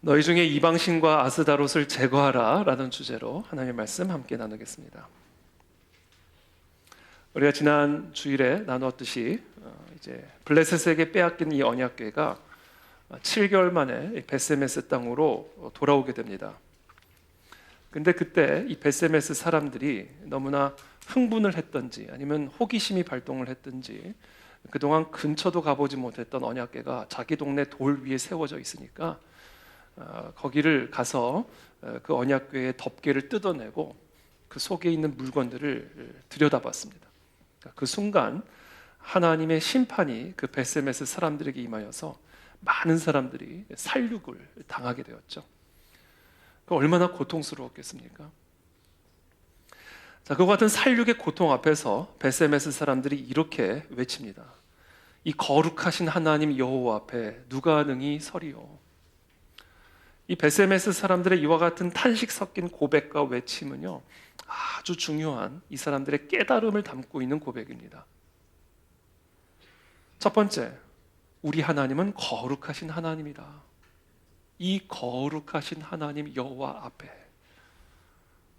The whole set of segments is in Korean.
너희 중에 이방신과 아스다롯을 제거하라 라는 주제로 하나님의 말씀 함께 나누겠습니다. 우리가 지난 주일에 나누었듯이 이제 블레셋에게 빼앗긴 이 언약궤가 7개월 만에 베세메스 땅으로 돌아오게 됩니다. 근데 그때 이 베세메스 사람들이 너무나 흥분을 했던지 아니면 호기심이 발동을 했던지 그동안 근처도 가보지 못했던 언약궤가 자기 동네 돌 위에 세워져 있으니까 거기를 가서 그 언약궤의 덮개를 뜯어내고 그 속에 있는 물건들을 들여다봤습니다. 그 순간 하나님의 심판이 그 베세메스 사람들에게 임하여서 많은 사람들이 살육을 당하게 되었죠. 얼마나 고통스러웠겠습니까? 자, 그와 같은 살육의 고통 앞에서 베세메스 사람들이 이렇게 외칩니다. 이 거룩하신 하나님 여호와 앞에 누가 능히 서리요? 이 베세메스 사람들의 이와 같은 탄식 섞인 고백과 외침은요, 아주 중요한 이 사람들의 깨달음을 담고 있는 고백입니다. 첫 번째, 우리 하나님은 거룩하신 하나님이다. 이 거룩하신 하나님 여호와 앞에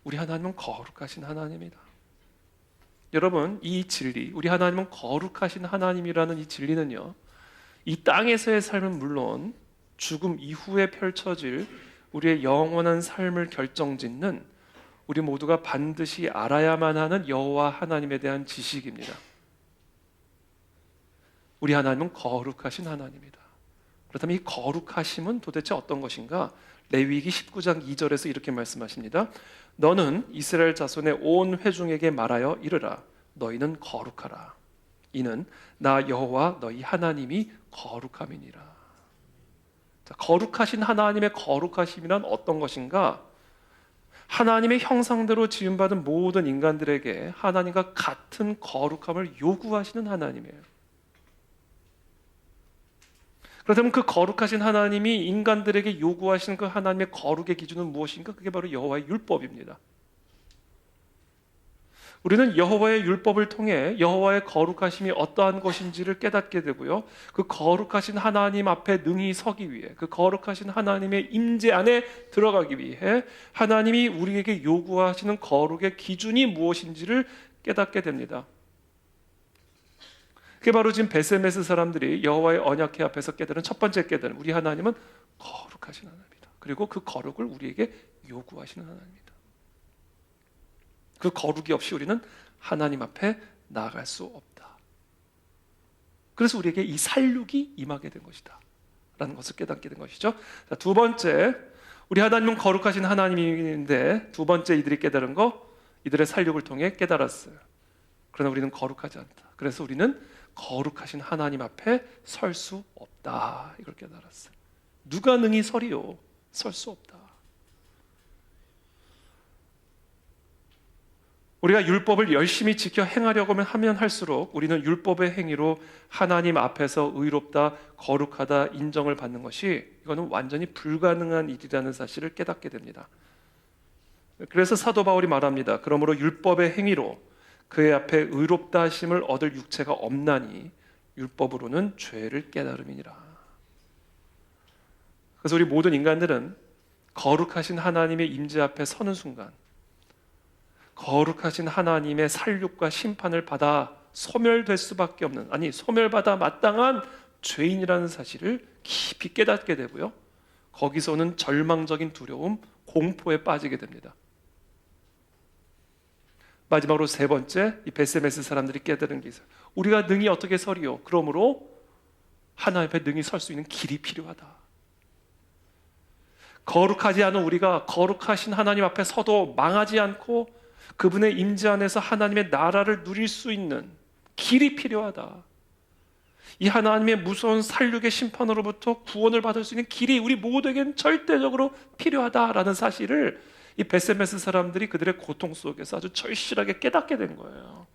우리 하나님은 거룩하신 하나님이다. 여러분, 이 진리, 우리 하나님은 거룩하신 하나님이라는 이 진리는요, 이 땅에서의 삶은 물론 죽음 이후에 펼쳐질 우리의 영원한 삶을 결정짓는 우리 모두가 반드시 알아야만 하는 여호와 하나님에 대한 지식입니다. 우리 하나님은 거룩하신 하나님이다. 그렇다면 이 거룩하심은 도대체 어떤 것인가? 레위기 19장 2절에서 이렇게 말씀하십니다. 너는 이스라엘 자손의 온 회중에게 말하여 이르라. 너희는 거룩하라. 이는 나 여호와 너희 하나님이 거룩함이니라. 자, 거룩하신 하나님의 거룩하심이란 어떤 것인가? 하나님의 형상대로 지음받은 모든 인간들에게 하나님과 같은 거룩함을 요구하시는 하나님이에요. 그렇다면 그 거룩하신 하나님이 인간들에게 요구하시는 그 하나님의 거룩의 기준은 무엇인가? 그게 바로 여호와의 율법입니다. 우리는 여호와의 율법을 통해 여호와의 거룩하심이 어떠한 것인지를 깨닫게 되고요, 그 거룩하신 하나님 앞에 능히 서기 위해, 그 거룩하신 하나님의 임재 안에 들어가기 위해 하나님이 우리에게 요구하시는 거룩의 기준이 무엇인지를 깨닫게 됩니다. 그게 바로 지금 베세메스 사람들이 여호와의 언약궤 앞에서 깨달은 첫 번째 깨달음, 우리 하나님은 거룩하신 하나님이다. 그리고 그 거룩을 우리에게 요구하시는 하나님이다. 그 거룩이 없이 우리는 하나님 앞에 나아갈 수 없다. 그래서 우리에게 이 살육이 임하게 된 것이다 라는 것을 깨닫게 된 것이죠. 자, 두 번째, 우리 하나님은 거룩하신 하나님인데 두 번째 이들이 깨달은 거, 이들의 살육을 통해 깨달았어요. 그러나 우리는 거룩하지 않다. 그래서 우리는 거룩하신 하나님 앞에 설 수 없다, 이걸 깨달았어요. 누가 능히 서리요? 설 수 없다. 우리가 율법을 열심히 지켜 행하려고 하면 할수록 우리는 율법의 행위로 하나님 앞에서 의롭다, 거룩하다 인정을 받는 것이, 이거는 완전히 불가능한 일이라는 사실을 깨닫게 됩니다. 그래서 사도 바울이 말합니다. 그러므로 율법의 행위로 그의 앞에 의롭다 하심을 얻을 육체가 없나니 율법으로는 죄를 깨달음이니라. 그래서 우리 모든 인간들은 거룩하신 하나님의 임재 앞에 서는 순간 거룩하신 하나님의 살육과 심판을 받아 소멸될 수밖에 없는, 아니 소멸받아 마땅한 죄인이라는 사실을 깊이 깨닫게 되고요, 거기서는 절망적인 두려움, 공포에 빠지게 됩니다. 마지막으로 세 번째, 이 베세메스 사람들이 깨달은 게 있어요. 우리가 능히 어떻게 서리요? 그러므로 하나님 앞에 능히 설 수 있는 길이 필요하다. 거룩하지 않은 우리가 거룩하신 하나님 앞에 서도 망하지 않고 그분의 임재 안에서 하나님의 나라를 누릴 수 있는 길이 필요하다. 이 하나님의 무서운 살육의 심판으로부터 구원을 받을 수 있는 길이 우리 모두에겐 절대적으로 필요하다라는 사실을 이 베세메스 사람들이 그들의 고통 속에서 아주 절실하게 깨닫게 된 거예요.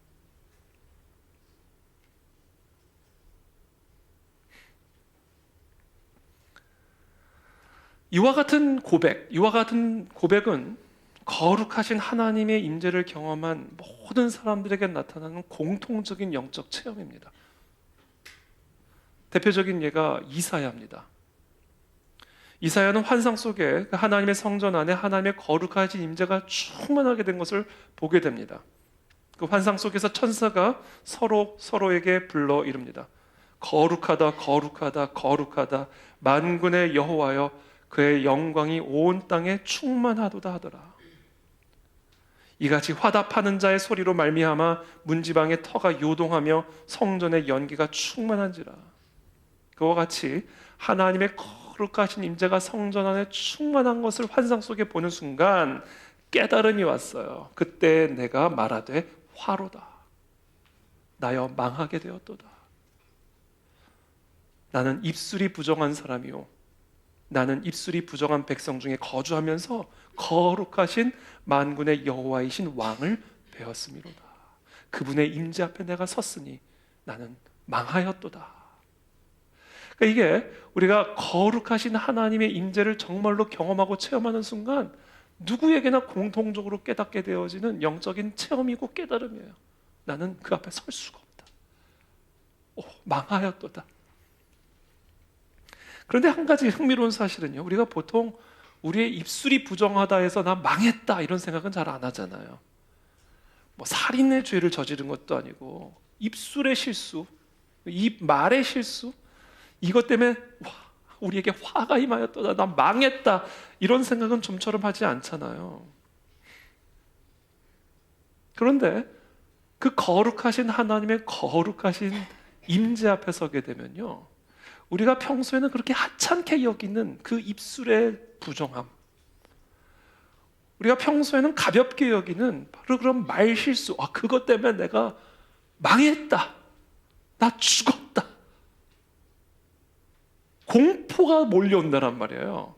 이와 같은 고백은 거룩하신 하나님의 임재를 경험한 모든 사람들에게 나타나는 공통적인 영적 체험입니다. 대표적인 예가 이사야입니다. 이사야는 환상 속에 하나님의 성전 안에 하나님의 거룩하신 임재가 충만하게 된 것을 보게 됩니다. 그 환상 속에서 천사가 서로에게 불러 이릅니다. 거룩하다, 거룩하다, 거룩하다, 만군의 여호와여, 그의 영광이 온 땅에 충만하도다 하더라. 이같이 화답하는 자의 소리로 말미암아 문지방의 터가 요동하며 성전의 연기가 충만한지라. 그와 같이 하나님의 거룩하신 임재가 성전 안에 충만한 것을 환상 속에 보는 순간 깨달음이 왔어요. 그때 내가 말하되 화로다. 나여 망하게 되었도다. 나는 입술이 부정한 사람이요, 나는 입술이 부정한 백성 중에 거주하면서 거룩하신 만군의 여호와이신 왕을 배웠음이로다. 그분의 임재 앞에 내가 섰으니 나는 망하였도다. 그러니까 이게 우리가 거룩하신 하나님의 임재를 정말로 경험하고 체험하는 순간 누구에게나 공통적으로 깨닫게 되어지는 영적인 체험이고 깨달음이에요. 나는 그 앞에 설 수가 없다. 망하였도다. 그런데 한 가지 흥미로운 사실은요, 우리가 보통 우리의 입술이 부정하다 해서 나 망했다 이런 생각은 잘 안 하잖아요. 뭐 살인의 죄를 저지른 것도 아니고 입술의 실수, 입 말의 실수, 이것 때문에 우리에게 화가 임하였다, 나 망했다 이런 생각은 좀처럼 하지 않잖아요. 그런데 그 거룩하신 하나님의 거룩하신 임재 앞에 서게 되면요, 우리가 평소에는 그렇게 하찮게 여기는 그 입술의 부정함, 우리가 평소에는 가볍게 여기는 바로 그런 말실수, 그것 때문에 내가 망했다, 나 죽었다, 공포가 몰려온다란 말이에요.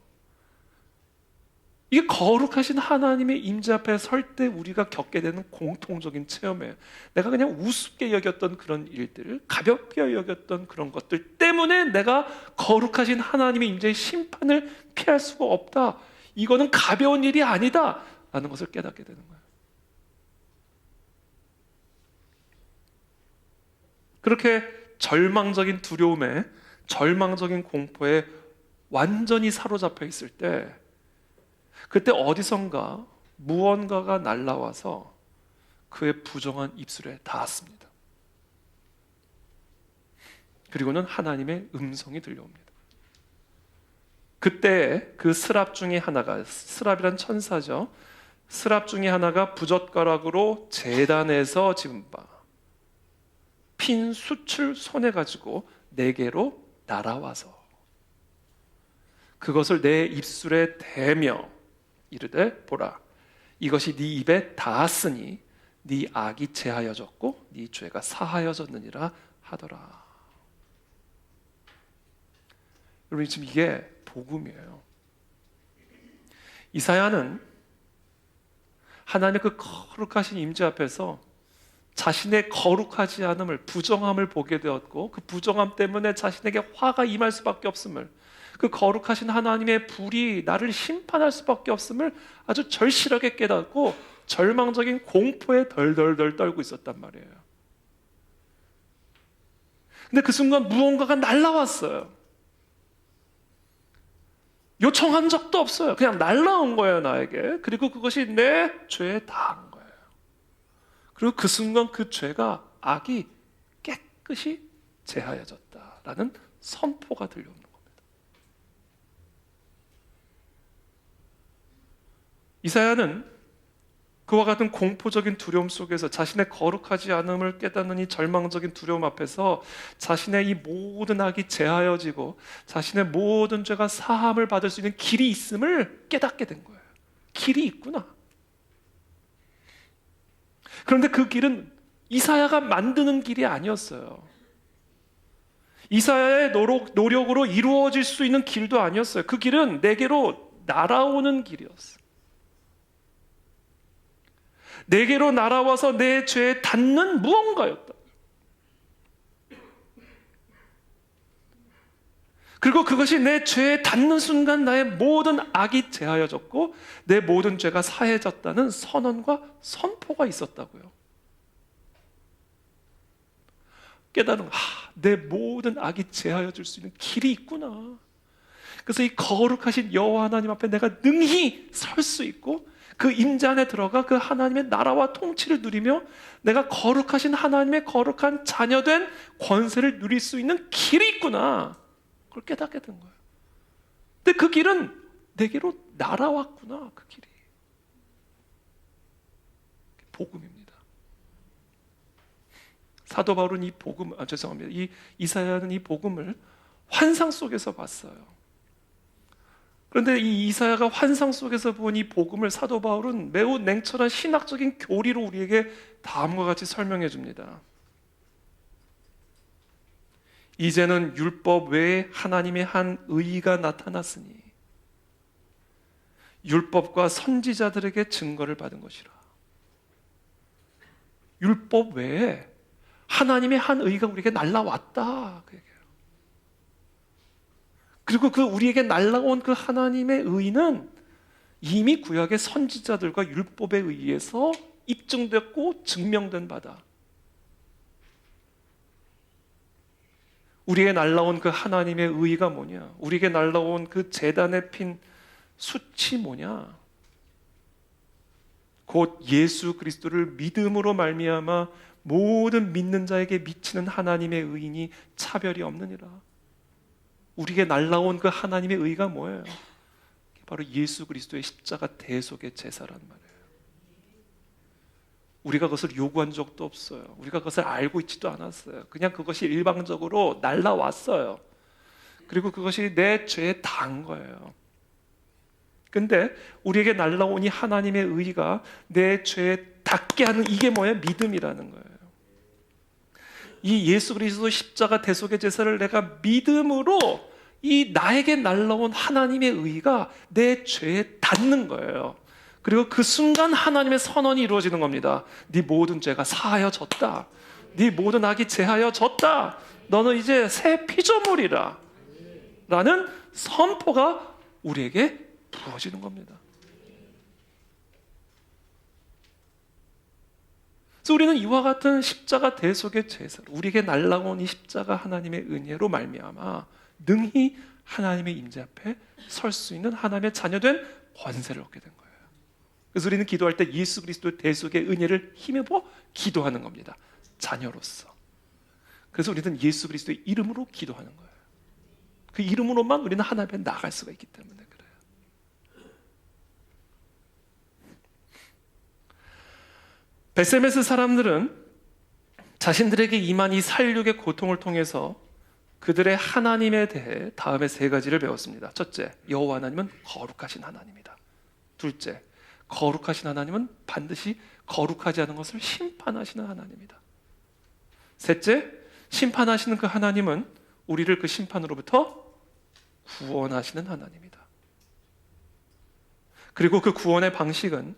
이게 거룩하신 하나님의 임재 앞에 설 때 우리가 겪게 되는 공통적인 체험이에요. 내가 그냥 우습게 여겼던 그런 일들, 가볍게 여겼던 그런 것들 때문에 내가 거룩하신 하나님의 임재의 심판을 피할 수가 없다, 이거는 가벼운 일이 아니다 라는 것을 깨닫게 되는 거예요. 그렇게 절망적인 두려움에, 절망적인 공포에 완전히 사로잡혀 있을 때, 그때 어디선가 무언가가 날라와서 그의 부정한 입술에 닿았습니다. 그리고는 하나님의 음성이 들려옵니다. 그때 그 스랍 중에 하나가, 스랍이란 천사죠, 스랍 중에 하나가 부젓가락으로 제단에서 지은 바 핀 숯을 손에 가지고 내게로 날아와서 그것을 내 입술에 대며 이르되 보라, 이것이 네 입에 닿았으니 네 악이 제하여졌고 네 죄가 사하여졌느니라 하더라. 여러분, 지금 이게 복음이에요. 이사야는 하나님의 그 거룩하신 임재 앞에서 자신의 거룩하지 않음을, 부정함을 보게 되었고, 그 부정함 때문에 자신에게 화가 임할 수밖에 없음을, 그 거룩하신 하나님의 불이 나를 심판할 수밖에 없음을 아주 절실하게 깨닫고 절망적인 공포에 덜덜덜 떨고 있었단 말이에요. 근데 그 순간 무언가가 날라왔어요. 요청한 적도 없어요. 그냥 날라온 거예요, 나에게. 그리고 그것이 내 죄에 닿은 거예요. 그리고 그 순간 그 죄가, 악이 깨끗이 제하여졌다라는 선포가 들려옵니다. 이사야는 그와 같은 공포적인 두려움 속에서 자신의 거룩하지 않음을 깨닫는 이 절망적인 두려움 앞에서 자신의 이 모든 악이 제하여지고 자신의 모든 죄가 사함을 받을 수 있는 길이 있음을 깨닫게 된 거예요. 길이 있구나. 그런데 그 길은 이사야가 만드는 길이 아니었어요. 이사야의 노력으로 이루어질 수 있는 길도 아니었어요. 그 길은 내게로 날아오는 길이었어요. 내게로 날아와서 내 죄에 닿는 무언가였다. 그리고 그것이 내 죄에 닿는 순간 나의 모든 악이 제하여졌고 내 모든 죄가 사해졌다는 선언과 선포가 있었다고요. 깨달은, 내 모든 악이 제하여질 수 있는 길이 있구나. 그래서 이 거룩하신 여호와 하나님 앞에 내가 능히 설 수 있고 그 임재 안에 들어가 그 하나님의 나라와 통치를 누리며 내가 거룩하신 하나님의 거룩한 자녀된 권세를 누릴 수 있는 길이 있구나. 그걸 깨닫게 된 거예요. 근데 그 길은 내게로 날아왔구나. 그 길이 복음입니다. 사도 바울은 이 복음, 죄송합니다. 이 이사야는 이 복음을 환상 속에서 봤어요. 그런데 이 이사야가 환상 속에서 본 이 복음을 사도 바울은 매우 냉철한 신학적인 교리로 우리에게 다음과 같이 설명해 줍니다. 이제는 율법 외에 하나님의 한 의의가 나타났으니 율법과 선지자들에게 증거를 받은 것이라. 율법 외에 하나님의 한 의의가 우리에게 날라왔다. 그 얘기예요. 그리고 그 우리에게 날라온 그 하나님의 의의는 이미 구약의 선지자들과 율법에 의해서 입증됐고 증명된 바다. 우리에게 날라온 그 하나님의 의의가 뭐냐? 우리에게 날라온 그 제단에 핀 숯이 뭐냐? 곧 예수 그리스도를 믿음으로 말미암아 모든 믿는 자에게 미치는 하나님의 의인이 차별이 없느니라. 우리에게 날라온 그 하나님의 의의가 뭐예요? 바로 예수 그리스도의 십자가 대속의 제사란 말이에요. 우리가 그것을 요구한 적도 없어요. 우리가 그것을 알고 있지도 않았어요. 그냥 그것이 일방적으로 날라왔어요. 그리고 그것이 내 죄에 닿은 거예요. 근데 우리에게 날라온 이 하나님의 의의가 내 죄에 닿게 하는 이게 뭐예요? 믿음이라는 거예요. 이 예수 그리스도 십자가 대속의 제사를 내가 믿음으로 이 나에게 날라온 하나님의 의의가 내 죄에 닿는 거예요. 그리고 그 순간 하나님의 선언이 이루어지는 겁니다. 네 모든 죄가 사하여졌다. 네 모든 악이 제하여졌다. 너는 이제 새 피조물이라. 라는 선포가 우리에게 부어지는 겁니다. 그래서 우리는 이와 같은 십자가 대속의 제사를 우리에게 날라온 이 십자가 하나님의 은혜로 말미암아 능히 하나님의 임재 앞에 설 수 있는 하나님의 자녀된 권세를 얻게 된 거예요. 그래서 우리는 기도할 때 예수 그리스도의 대속의 은혜를 힘입어 기도하는 겁니다. 자녀로서. 그래서 우리는 예수 그리스도의 이름으로 기도하는 거예요. 그 이름으로만 우리는 하나님 앞에 나갈 수가 있기 때문에 그래요. 베세메스 사람들은 자신들에게 임한 이 살육의 고통을 통해서 그들의 하나님에 대해 다음에 세 가지를 배웠습니다. 첫째, 여호와 하나님은 거룩하신 하나님이다. 둘째, 거룩하신 하나님은 반드시 거룩하지 않은 것을 심판하시는 하나님이다. 셋째, 심판하시는 그 하나님은 우리를 그 심판으로부터 구원하시는 하나님이다. 그리고 그 구원의 방식은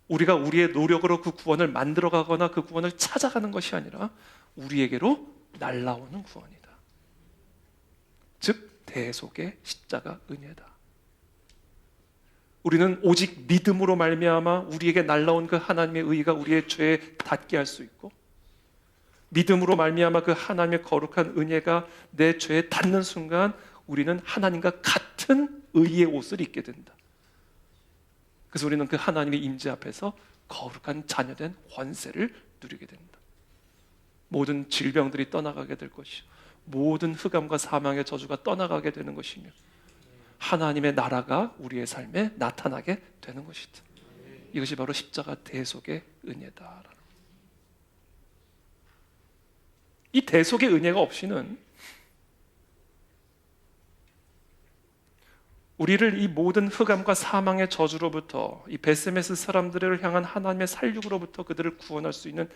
우리가 우리의 노력으로 그 구원을 만들어가거나 그 구원을 찾아가는 것이 아니라 우리에게로 날라오는 구원이다. 즉 대속의 십자가 은혜다. 우리는 오직 믿음으로 말미암아 우리에게 날라온 그 하나님의 의의가 우리의 죄에 닿게 할 수 있고 믿음으로 말미암아 그 하나님의 거룩한 은혜가 내 죄에 닿는 순간 우리는 하나님과 같은 의의 옷을 입게 된다. 그래서 우리는 그 하나님의 임재 앞에서 거룩한 자녀된 권세를 누리게 된다. 모든 질병들이 떠나가게 될 것이요 모든 흑암과 사망의 저주가 떠나가게 되는 것이며 하나님의 나라가 우리의 삶에 나타나게 되는 것이다. 이것이 바로 십자가 대속의 은혜다. 이 대속의 은혜가 없이는 우리를 이 모든 흑암과 사망의 저주로부터 이 베세메스 사람들을 향한 하나님의 살육으로부터 그들을 구원할 수 있는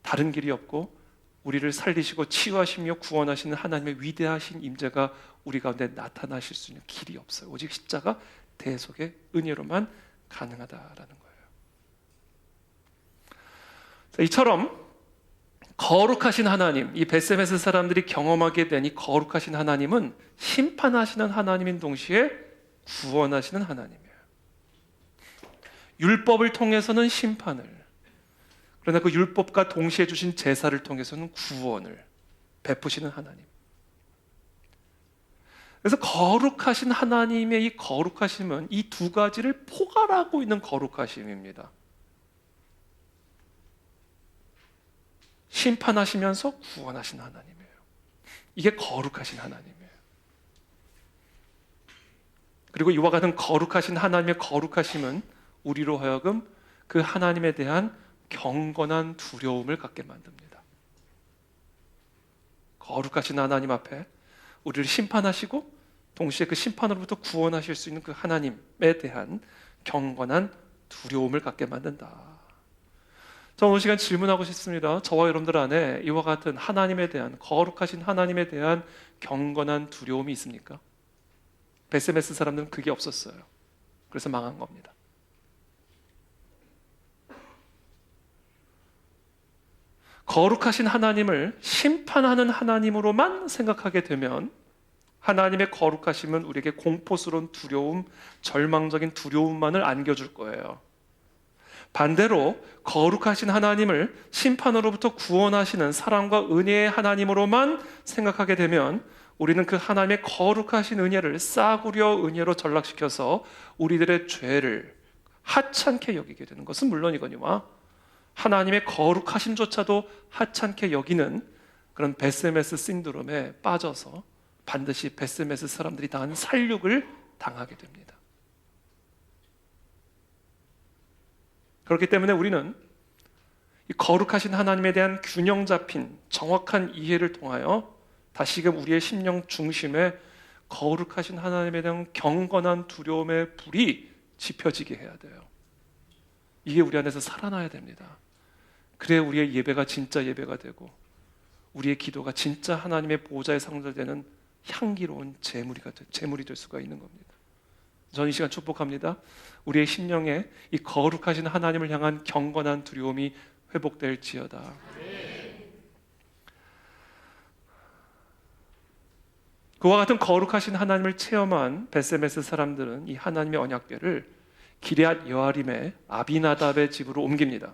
다른 길이 없고 우리를 살리시고 치유하시며 구원하시는 하나님의 위대하신 임재가 우리 가운데 나타나실 수 있는 길이 없어요. 오직 십자가 대속의 은혜로만 가능하다라는 거예요. 이처럼 거룩하신 하나님, 이 베세메스 사람들이 경험하게 된 이 거룩하신 하나님은 심판하시는 하나님인 동시에 구원하시는 하나님이에요. 율법을 통해서는 심판을, 그러나 그 율법과 동시에 주신 제사를 통해서는 구원을 베푸시는 하나님. 그래서 거룩하신 하나님의 이 거룩하심은 이 두 가지를 포괄하고 있는 거룩하심입니다. 심판하시면서 구원하신 하나님이에요. 이게 거룩하신 하나님이에요. 그리고 이와 같은 거룩하신 하나님의 거룩하심은 우리로 하여금 그 하나님에 대한 경건한 두려움을 갖게 만듭니다. 거룩하신 하나님 앞에 우리를 심판하시고 동시에 그 심판으로부터 구원하실 수 있는 그 하나님에 대한 경건한 두려움을 갖게 만든다. 저는 오늘 시간 질문하고 싶습니다. 저와 여러분들 안에 이와 같은 하나님에 대한, 거룩하신 하나님에 대한 경건한 두려움이 있습니까? 베세메스 사람들은 그게 없었어요. 그래서 망한 겁니다. 거룩하신 하나님을 심판하는 하나님으로만 생각하게 되면 하나님의 거룩하심은 우리에게 공포스러운 두려움, 절망적인 두려움만을 안겨줄 거예요. 반대로 거룩하신 하나님을 심판으로부터 구원하시는 사랑과 은혜의 하나님으로만 생각하게 되면 우리는 그 하나님의 거룩하신 은혜를 싸구려 은혜로 전락시켜서 우리들의 죄를 하찮게 여기게 되는 것은 물론이거니와 하나님의 거룩하심조차도 하찮게 여기는 그런 베세메스 신드롬에 빠져서 반드시 베세메스 사람들이 당한 살육을 당하게 됩니다. 그렇기 때문에 우리는 이 거룩하신 하나님에 대한 균형 잡힌 정확한 이해를 통하여 다시금 우리의 심령 중심에 거룩하신 하나님에 대한 경건한 두려움의 불이 지펴지게 해야 돼요. 이게 우리 안에서 살아나야 됩니다. 그래야 우리의 예배가 진짜 예배가 되고 우리의 기도가 진짜 하나님의 보좌에 상달되는 향기로운 제물이 될 수가 있는 겁니다. 저는 이 시간 축복합니다. 우리의 심령에 이 거룩하신 하나님을 향한 경건한 두려움이 회복될지어다. 그와 같은 거룩하신 하나님을 체험한 베세메스 사람들은 이 하나님의 언약궤를 기럇 여아림의 아비나답의 집으로 옮깁니다.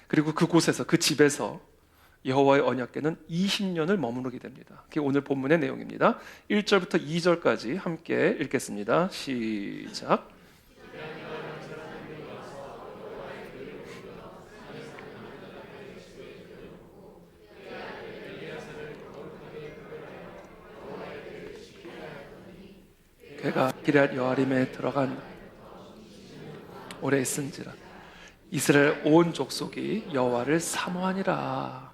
그리고 그곳에서, 그 집에서 여호와의 언약궤는 20년을 머무르게 됩니다. 그게 오늘 본문의 내용입니다. 1절부터 2절까지 함께 읽겠습니다. 시작. 그가 기럇 여아림에 들어간 오래 있은지라 이스라엘 온 족속이 여호와를 사모하니라.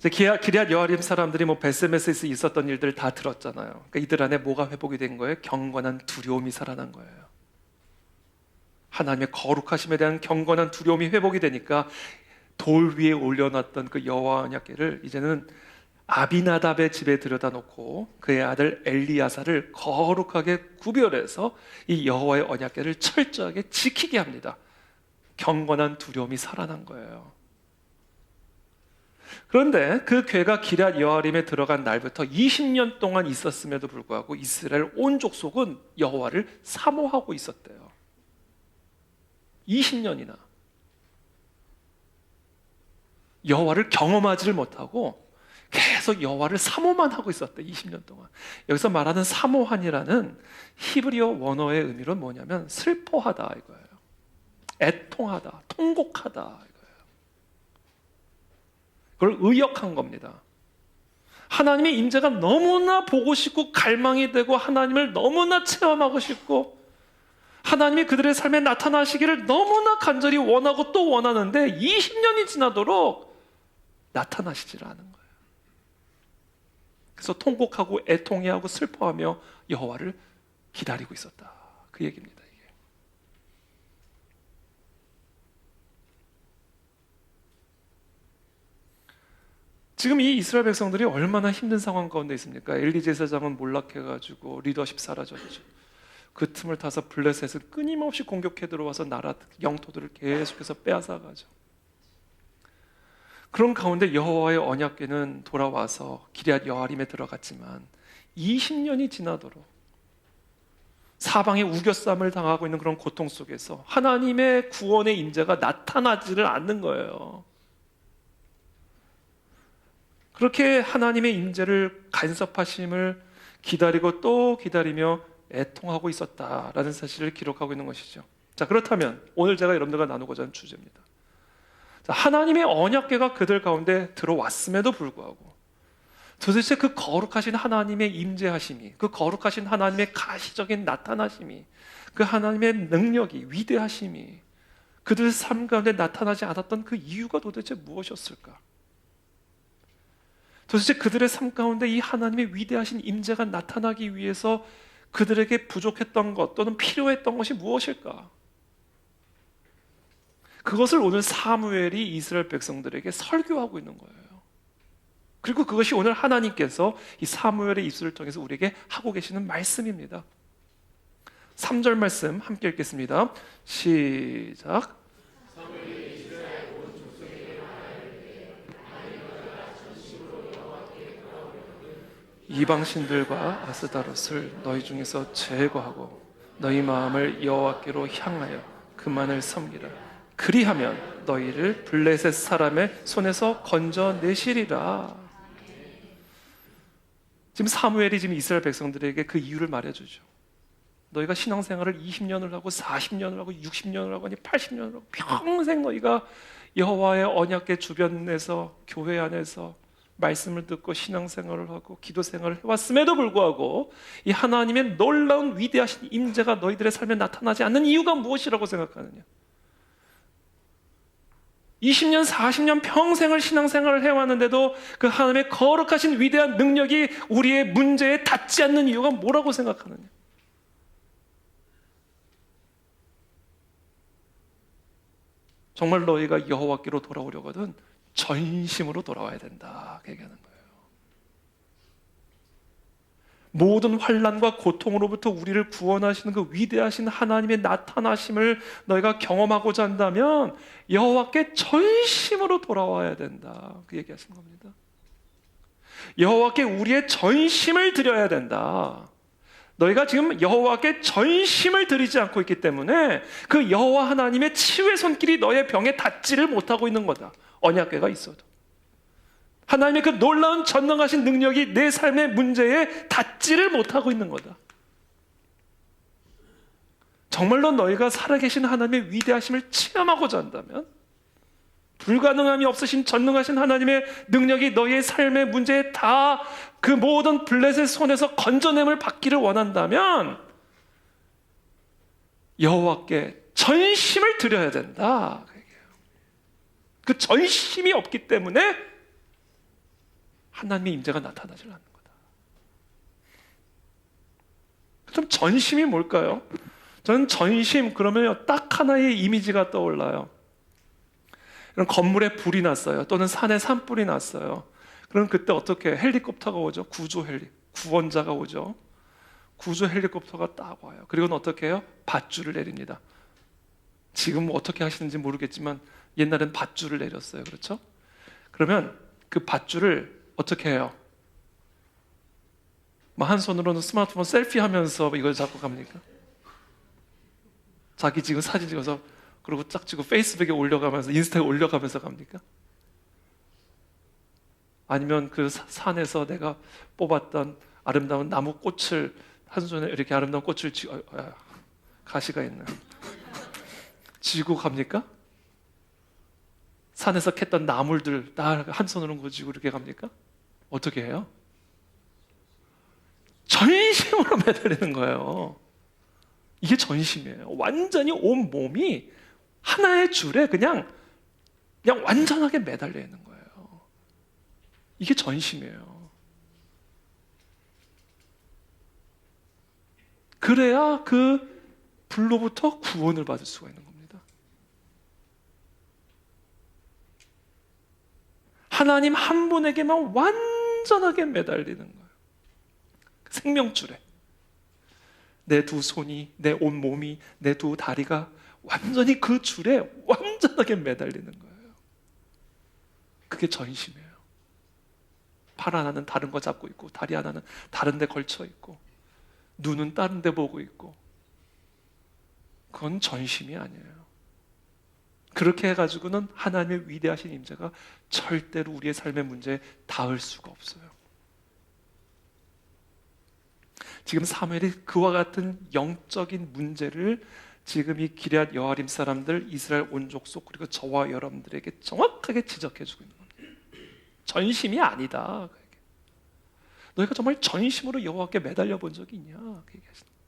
기럇 여아림 사람들이 베세메스에서 있었던 일들 다 들었잖아요. 그러니까 이들 안에 뭐가 회복이 된 거예요? 경건한 두려움이 살아난 거예요. 하나님의 거룩하심에 대한 경건한 두려움이 회복이 되니까 돌 위에 올려놨던 그 여호와 언약궤를 이제는 아비나답의 집에 들여다 놓고 그의 아들 엘리야사를 거룩하게 구별해서 이 여호와의 언약궤를 철저하게 지키게 합니다. 경건한 두려움이 살아난 거예요. 그런데 그 궤가 기럇 여아림에 들어간 날부터 20년 동안 있었음에도 불구하고 이스라엘 온 족속은 여호와를 사모하고 있었대요. 20년이나 여호와를 경험하지를 못하고 계속 여호와를 사모만 하고 있었대. 20년 동안. 여기서 말하는 사모한이라는 히브리어 원어의 의미로 뭐냐면 슬퍼하다 이거예요. 애통하다, 통곡하다 이거예요. 그걸 의역한 겁니다. 하나님의 임재가 너무나 보고 싶고 갈망이 되고 하나님을 너무나 체험하고 싶고 하나님이 그들의 삶에 나타나시기를 너무나 간절히 원하고 또 원하는데 20년이 지나도록 나타나시질 않은 거예요. 그래서 통곡하고 애통해하고 슬퍼하며 여호와를 기다리고 있었다. 그 얘기입니다. 이게. 지금 이 이스라엘 백성들이 얼마나 힘든 상황 가운데 있습니까? 엘리 제사장은 몰락해가지고 리더십 사라졌죠. 그 틈을 타서 블레셋은 끊임없이 공격해 들어와서 나라 영토들을 계속해서 빼앗아가죠. 그런 가운데 여호와의 언약궤는 돌아와서 기럇 여아림에 들어갔지만 20년이 지나도록 사방에 우겨쌈을 당하고 있는 그런 고통 속에서 하나님의 구원의 임재가 나타나지를 않는 거예요. 그렇게 하나님의 임재를 간섭하심을 기다리고 또 기다리며 애통하고 있었다라는 사실을 기록하고 있는 것이죠. 자, 그렇다면 오늘 제가 여러분들과 나누고자 하는 주제입니다. 자, 하나님의 언약궤가 그들 가운데 들어왔음에도 불구하고 도대체 그 거룩하신 하나님의 임재하심이, 그 거룩하신 하나님의 가시적인 나타나심이, 그 하나님의 능력이, 위대하심이 그들 삶 가운데 나타나지 않았던 그 이유가 도대체 무엇이었을까? 도대체 그들의 삶 가운데 이 하나님의 위대하신 임재가 나타나기 위해서 그들에게 부족했던 것 또는 필요했던 것이 무엇일까? 그것을 오늘 사무엘이 이스라엘 백성들에게 설교하고 있는 거예요. 그리고 그것이 오늘 하나님께서 이 사무엘의 입술을 통해서 우리에게 하고 계시는 말씀입니다. 3절 말씀 함께 읽겠습니다. 시작. 이방신들과 아스다롯을 너희 중에서 제거하고 너희 마음을 여호와께로 향하여 그만을 섬기라. 그리하면 너희를 블레셋 사람의 손에서 건져내시리라. 지금 사무엘이 지금 이스라엘 백성들에게 그 이유를 말해주죠. 너희가 신앙생활을 20년을 하고 40년을 하고 60년을 하고 아니 80년을 하고 평생 너희가 여호와의 언약궤 주변에서 교회 안에서 말씀을 듣고 신앙생활을 하고 기도생활을 해왔음에도 불구하고 이 하나님의 놀라운 위대하신 임재가 너희들의 삶에 나타나지 않는 이유가 무엇이라고 생각하느냐? 20년, 40년 평생을 신앙생활을 해왔는데도 그 하나님의 거룩하신 위대한 능력이 우리의 문제에 닿지 않는 이유가 뭐라고 생각하느냐? 정말 너희가 여호와께로 돌아오려거든 전심으로 돌아와야 된다 얘기하는 거예요. 모든 환난과 고통으로부터 우리를 구원하시는 그 위대하신 하나님의 나타나심을 너희가 경험하고자 한다면 여호와께 전심으로 돌아와야 된다 그 얘기하시는 겁니다. 여호와께 우리의 전심을 드려야 된다. 너희가 지금 여호와께 전심을 드리지 않고 있기 때문에 그 여호와 하나님의 치유의 손길이 너의 병에 닿지를 못하고 있는 거다. 언약궤가 있어도 하나님의 그 놀라운 전능하신 능력이 내 삶의 문제에 닿지를 못하고 있는 거다. 정말로 너희가 살아계신 하나님의 위대하심을 체험하고자 한다면 불가능함이 없으신 전능하신 하나님의 능력이 너희의 삶의 문제에 다 그 모든 블레셋 손에서 건져냄을 받기를 원한다면 여호와께 전심을 드려야 된다. 그 전심이 없기 때문에 하나님의 임재가 나타나지 않는 거다. 그럼 전심이 뭘까요? 저는 전심 그러면 딱 하나의 이미지가 떠올라요. 이런 건물에 불이 났어요. 또는 산에 산불이 났어요. 그럼 그때 어떻게 헬리콥터가 오죠? 구원자가 오죠. 구조 헬리콥터가 딱 와요. 그리고는 어떻게 해요? 밧줄을 내립니다. 지금 어떻게 하시는지 모르겠지만 옛날엔 밧줄을 내렸어요. 그렇죠? 그러면 그 밧줄을 어떻게 해요? 한 손으로는 스마트폰 셀피 하면서 이걸 잡고 갑니까? 자기 지금 사진 찍어서 그리고 쫙 찍고 페이스북에 올려가면서 인스타에 올려가면서 갑니까? 아니면 그 산에서 내가 뽑았던 아름다운 나무 꽃을 한 손에 이렇게 아름다운 꽃을 가시가 있네요. 쥐고 갑니까? 산에서 캤던 나물들 다 한 손으로 쥐고 이렇게 갑니까? 어떻게 해요? 전심으로 매달리는 거예요. 이게 전심이에요. 완전히 온 몸이 하나의 줄에 그냥 완전하게 매달려 있는 거예요. 이게 전심이에요. 그래야 그 불로부터 구원을 받을 수가 있는 겁니다. 하나님 한 분에게만 완전하게 매달리는 거예요. 생명줄에 내 두 손이, 내 온 몸이, 내 두 다리가 완전히 그 줄에 완전하게 매달리는 거예요. 그게 전심이에요. 팔 하나는 다른 거 잡고 있고 다리 하나는 다른 데 걸쳐 있고 눈은 다른 데 보고 있고 그건 전심이 아니에요. 그렇게 해가지고는 하나님의 위대하신 임재가 절대로 우리의 삶의 문제에 닿을 수가 없어요. 지금 사무엘이 그와 같은 영적인 문제를 지금 이 기럇 여아림 사람들, 이스라엘 온 족속, 그리고 저와 여러분들에게 정확하게 지적해주고 있는 겁니다. 전심이 아니다. 너희가 정말 전심으로 여호와께 매달려 본 적이 있냐? 그 얘기하시는 거예요.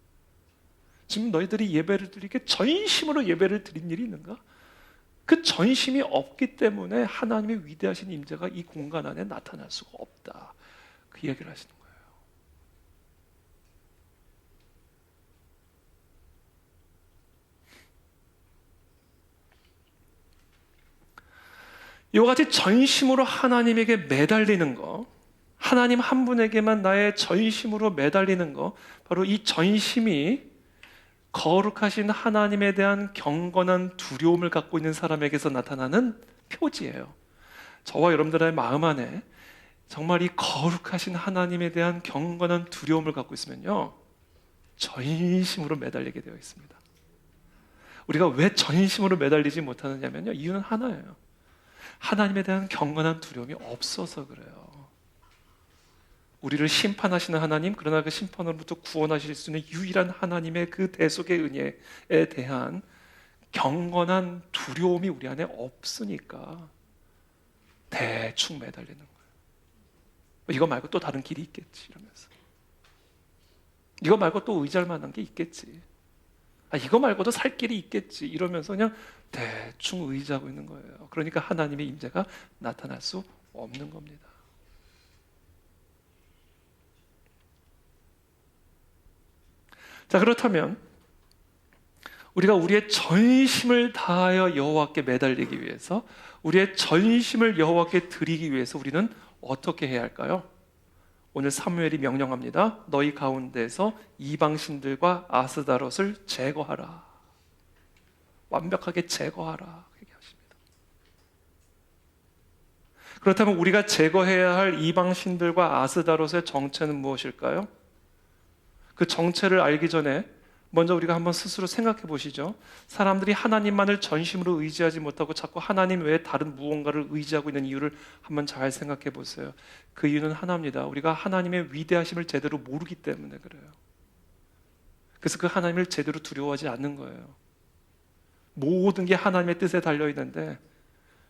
지금 너희들이 예배를 드리게 전심으로 예배를 드린 일이 있는가? 그 전심이 없기 때문에 하나님의 위대하신 임재가 이 공간 안에 나타날 수가 없다. 그 얘기를 하시는 거예요. 이와 같이 전심으로 하나님에게 매달리는 거, 하나님 한 분에게만 나의 전심으로 매달리는 거, 바로 이 전심이 거룩하신 하나님에 대한 경건한 두려움을 갖고 있는 사람에게서 나타나는 표지예요. 저와 여러분들의 마음 안에 정말 이 거룩하신 하나님에 대한 경건한 두려움을 갖고 있으면요, 전심으로 매달리게 되어 있습니다. 우리가 왜 전심으로 매달리지 못하느냐면요, 이유는 하나예요. 하나님에 대한 경건한 두려움이 없어서 그래요. 우리를 심판하시는 하나님, 그러나 그 심판으로부터 구원하실 수 있는 유일한 하나님의 그 대속의 은혜에 대한 경건한 두려움이 우리 안에 없으니까 대충 매달리는 거예요. 이거 말고 또 다른 길이 있겠지 이러면서, 이거 말고 또 의지할 만한 게 있겠지, 이거 말고도 살 길이 있겠지 이러면서 그냥 대충 의지하고 있는 거예요. 그러니까 하나님의 임재가 나타날 수 없는 겁니다. 자, 그렇다면 우리가 우리의 전심을 다하여 여호와께 매달리기 위해서, 우리의 전심을 여호와께 드리기 위해서 우리는 어떻게 해야 할까요? 오늘 사무엘이 명령합니다. 너희 가운데서 이방신들과 아스다롯을 제거하라. 완벽하게 제거하라 얘기하십니다. 그렇다면 우리가 제거해야 할 이방신들과 아스다롯의 정체는 무엇일까요? 그 정체를 알기 전에 먼저 우리가 한번 스스로 생각해 보시죠. 사람들이 하나님만을 전심으로 의지하지 못하고 자꾸 하나님 외에 다른 무언가를 의지하고 있는 이유를 한번 잘 생각해 보세요. 그 이유는 하나입니다. 우리가 하나님의 위대하심을 제대로 모르기 때문에 그래요. 그래서 그 하나님을 제대로 두려워하지 않는 거예요. 모든 게 하나님의 뜻에 달려 있는데,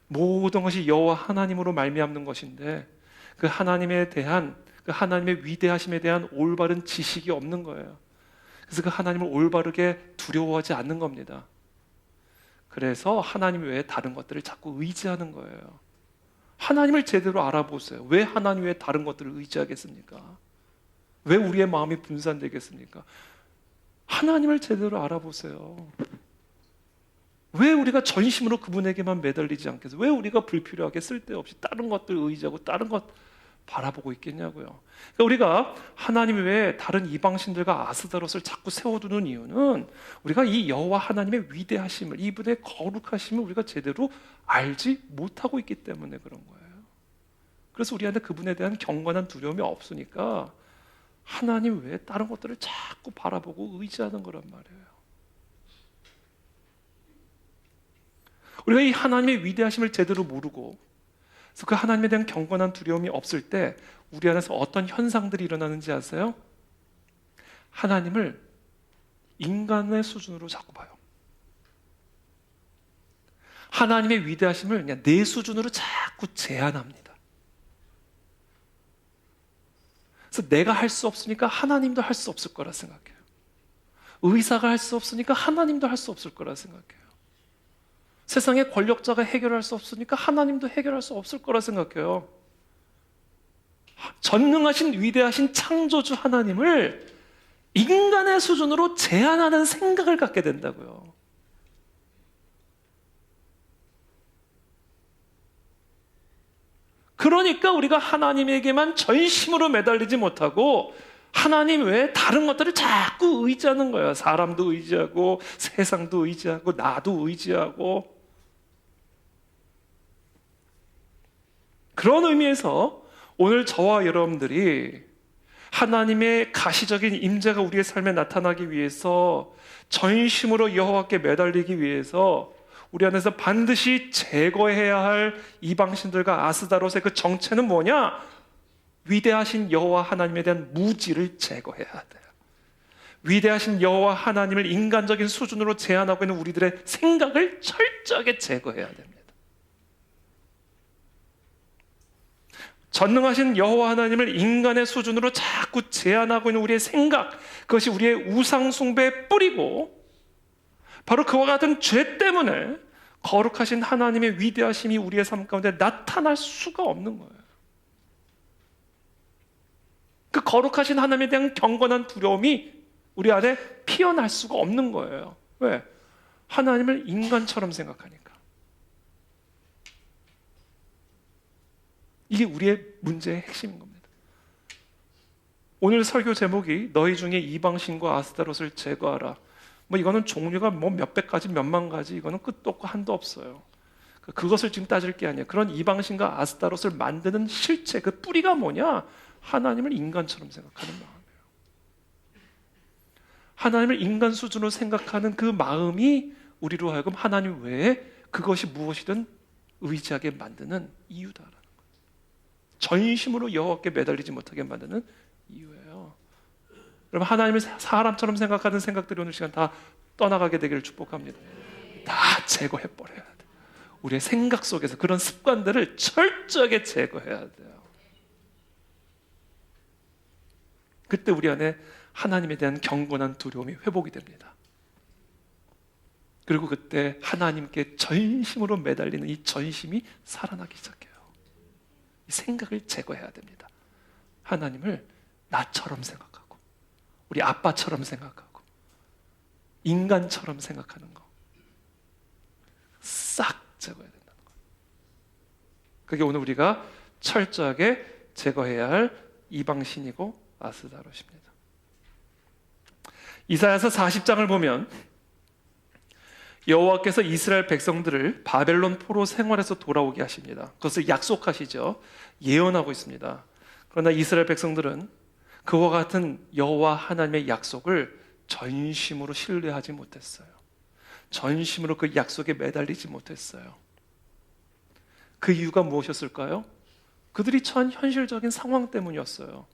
모든 것이 여호와 하나님으로 말미암는 것인데, 그 하나님에 대한, 그 하나님의 위대하심에 대한 올바른 지식이 없는 거예요. 그래서 그 하나님을 올바르게 두려워하지 않는 겁니다. 그래서 하나님 외에 다른 것들을 자꾸 의지하는 거예요. 하나님을 제대로 알아보세요. 왜 하나님 외에 다른 것들을 의지하겠습니까? 왜 우리의 마음이 분산되겠습니까? 하나님을 제대로 알아보세요. 왜 우리가 전심으로 그분에게만 매달리지 않겠어요? 왜 우리가 불필요하게 쓸데없이 다른 것들 의지하고 다른 것 바라보고 있겠냐고요. 그러니까 우리가 하나님 외에 다른 이방신들과 아스다롯을 자꾸 세워두는 이유는 우리가 이 여호와 하나님의 위대하심을, 이분의 거룩하심을 우리가 제대로 알지 못하고 있기 때문에 그런 거예요. 그래서 우리한테 그분에 대한 경건한 두려움이 없으니까 하나님 외에 다른 것들을 자꾸 바라보고 의지하는 거란 말이에요. 우리가 이 하나님의 위대하심을 제대로 모르고, 그래서 그 하나님에 대한 경건한 두려움이 없을 때 우리 안에서 어떤 현상들이 일어나는지 아세요? 하나님을 인간의 수준으로 자꾸 봐요. 하나님의 위대하심을 그냥 내 수준으로 자꾸 제한합니다. 그래서 내가 할 수 없으니까 하나님도 할 수 없을 거라 생각해요. 의사가 할 수 없으니까 하나님도 할 수 없을 거라 생각해요. 세상의 권력자가 해결할 수 없으니까 하나님도 해결할 수 없을 거라 생각해요. 전능하신 위대하신 창조주 하나님을 인간의 수준으로 제한하는 생각을 갖게 된다고요. 그러니까 우리가 하나님에게만 전심으로 매달리지 못하고 하나님 외에 다른 것들을 자꾸 의지하는 거예요. 사람도 의지하고 세상도 의지하고 나도 의지하고. 그런 의미에서 오늘 저와 여러분들이 하나님의 가시적인 임재가 우리의 삶에 나타나기 위해서 전심으로 여호와께 매달리기 위해서 우리 안에서 반드시 제거해야 할 이방신들과 아스다롯의 그 정체는 뭐냐? 위대하신 여호와 하나님에 대한 무지를 제거해야 돼요. 위대하신 여호와 하나님을 인간적인 수준으로 제한하고 있는 우리들의 생각을 철저하게 제거해야 됩니다. 전능하신 여호와 하나님을 인간의 수준으로 자꾸 제한하고 있는 우리의 생각, 그것이 우리의 우상 숭배의 뿌리고, 바로 그와 같은 죄 때문에 거룩하신 하나님의 위대하심이 우리의 삶 가운데 나타날 수가 없는 거예요. 그 거룩하신 하나님에 대한 경건한 두려움이 우리 안에 피어날 수가 없는 거예요. 왜? 하나님을 인간처럼 생각하니까. 이게 우리의 문제의 핵심인 겁니다. 오늘 설교 제목이 너희 중에 이방신과 아스타롯을 제거하라. 이거는 종류가 몇백 가지, 몇만 가지, 이거는 끝도 없고 한도 없어요. 그것을 지금 따질 게 아니에요. 그런 이방신과 아스타롯을 만드는 실체, 그 뿌리가 뭐냐? 하나님을 인간처럼 생각하는 마음이에요. 하나님을 인간 수준으로 생각하는 그 마음이 우리로 하여금 하나님 외에 그것이 무엇이든 의지하게 만드는 이유다라는 거예요. 전심으로 여호와께 매달리지 못하게 만드는 이유예요. 여러분, 하나님을 사람처럼 생각하는 생각들이 오늘 시간 다 떠나가게 되기를 축복합니다. 다 제거해버려야 돼요. 우리의 생각 속에서 그런 습관들을 철저하게 제거해야 돼요. 그때 우리 안에 하나님에 대한 경건한 두려움이 회복이 됩니다. 그리고 그때 하나님께 전심으로 매달리는 이 전심이 살아나기 시작해요. 이 생각을 제거해야 됩니다. 하나님을 나처럼 생각하고, 우리 아빠처럼 생각하고, 인간처럼 생각하는 거 싹 제거해야 된다는 거예요. 그게 오늘 우리가 철저하게 제거해야 할 이방신이고 아스다롯입니다. 이사야서 40장을 보면 여호와께서 이스라엘 백성들을 바벨론 포로 생활에서 돌아오게 하십니다. 그것을 약속하시죠. 예언하고 있습니다. 그러나 이스라엘 백성들은 그와 같은 여호와 하나님의 약속을 전심으로 신뢰하지 못했어요. 전심으로 그 약속에 매달리지 못했어요. 그 이유가 무엇이었을까요? 그들이 처한 현실적인 상황 때문이었어요.